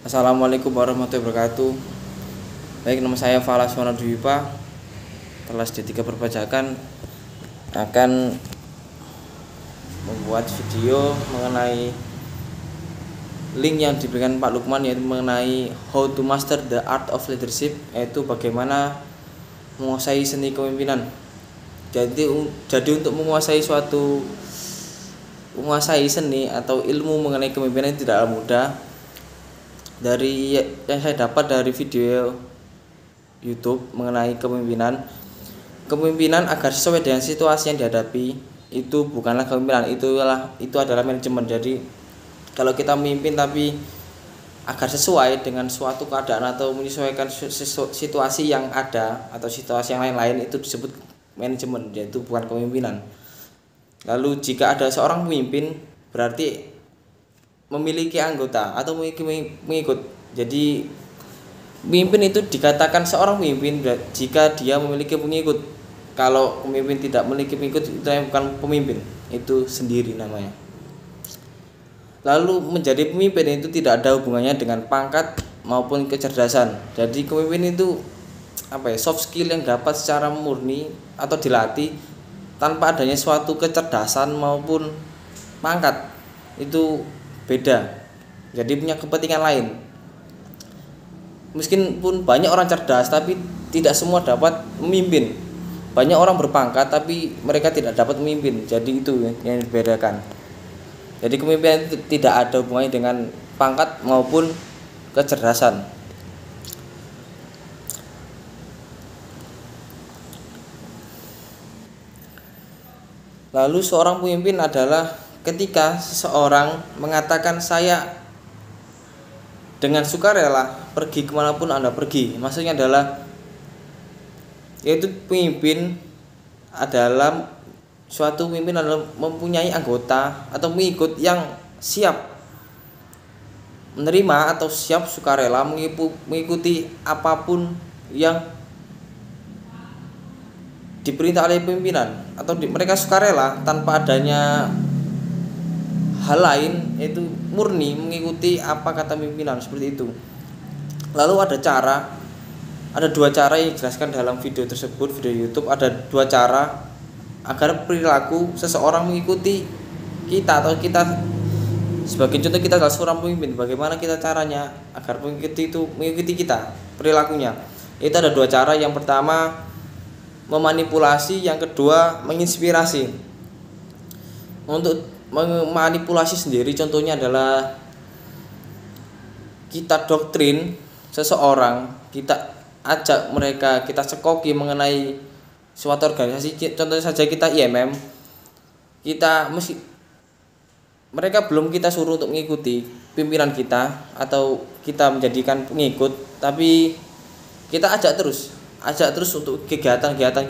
Assalamualaikum warahmatullahi wabarakatuh. Baik, nama saya Fala Suwana Dwipa, kelas D3 Perpajakan, akan membuat video mengenai link yang diberikan Pak Lukman, yaitu mengenai how to master the art of leadership, yaitu bagaimana menguasai seni kepemimpinan. Jadi untuk menguasai seni atau ilmu mengenai kepemimpinan itu tidaklah mudah. Dari yang saya dapat dari video YouTube mengenai kepemimpinan agar sesuai dengan situasi yang dihadapi, itu bukanlah kepemimpinan, itu adalah manajemen. Jadi kalau kita memimpin tapi agar sesuai dengan suatu keadaan atau menyesuaikan situasi yang ada atau situasi yang lain-lain, itu disebut manajemen, yaitu bukan kepemimpinan. Lalu jika ada seorang pemimpin, berarti memiliki anggota atau mengikut. Jadi pemimpin itu dikatakan seorang pemimpin jika dia memiliki pengikut. Kalau pemimpin tidak memiliki pengikut, itu bukan pemimpin, itu sendiri namanya. Lalu menjadi pemimpin itu tidak ada hubungannya dengan pangkat maupun kecerdasan. Jadi pemimpin itu soft skill yang dapat secara murni atau dilatih tanpa adanya suatu kecerdasan maupun pangkat. Itu beda, jadi punya kepentingan lain. Meskipun banyak orang cerdas, tapi tidak semua dapat memimpin. Banyak orang berpangkat, tapi mereka tidak dapat memimpin. Jadi itu yang dibedakan. Jadi kepemimpinan tidak ada hubungannya dengan pangkat maupun kecerdasan. Lalu seorang pemimpin adalah ketika seseorang mengatakan, saya dengan sukarela pergi kemanapun Anda pergi. Maksudnya adalah, yaitu pemimpin adalah suatu pemimpin adalah mempunyai anggota atau pengikut yang siap menerima atau siap sukarela mengikuti apapun yang diperintah oleh pimpinan, atau mereka sukarela tanpa adanya hal lain, yaitu murni mengikuti apa kata pimpinan, seperti itu. Lalu ada dua cara yang dijelaskan dalam video tersebut, video YouTube. Ada dua cara agar perilaku seseorang mengikuti kita, atau kita sebagai contoh, kita adalah seorang pemimpin, bagaimana kita caranya agar mengikuti kita perilakunya. Itu ada dua cara. Yang pertama memanipulasi, yang kedua menginspirasi. Untuk memanipulasi sendiri contohnya adalah kita doktrin seseorang, kita ajak mereka, kita cekoki mengenai suatu organisasi. Contohnya saja kita IMM, mereka belum kita suruh untuk mengikuti pimpinan kita atau kita menjadikan pengikut, tapi kita ajak terus untuk kegiatan-kegiatan.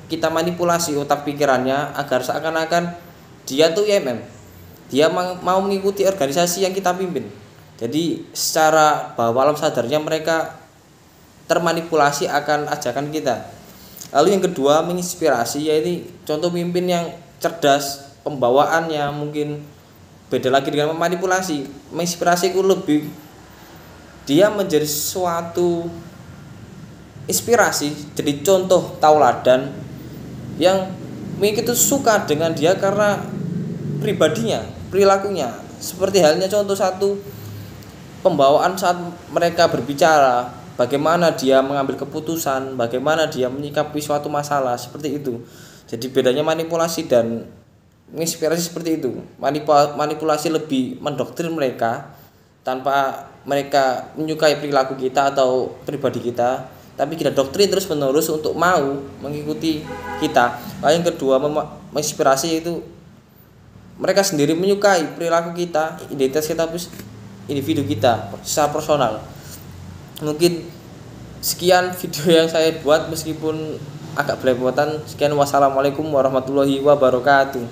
Kita manipulasi otak pikirannya agar seakan-akan dia tuh IMM, dia mau mengikuti organisasi yang kita pimpin. Jadi secara bawah alam sadarnya mereka termanipulasi akan ajakan kita. Lalu yang kedua menginspirasi, yaitu contoh pemimpin yang cerdas, pembawaannya mungkin beda lagi dengan memanipulasi. Menginspirasi itu lebih, dia menjadi suatu inspirasi, jadi contoh tauladan yang mengikuti, suka dengan dia karena pribadinya, perilakunya. Seperti halnya contoh satu, pembawaan saat mereka berbicara, bagaimana dia mengambil keputusan, bagaimana dia menyikapi suatu masalah, seperti itu. Jadi bedanya manipulasi dan menginspirasi seperti itu. Manipulasi lebih mendoktrin mereka tanpa mereka menyukai perilaku kita atau pribadi kita, tapi kita doktrin terus menerus untuk mau mengikuti kita. Lalu yang kedua menginspirasi, itu mereka sendiri menyukai perilaku kita, identitas kita, individu kita secara personal. Mungkin sekian video yang saya buat, meskipun agak belepotan. Sekian, wassalamualaikum warahmatullahi wabarakatuh.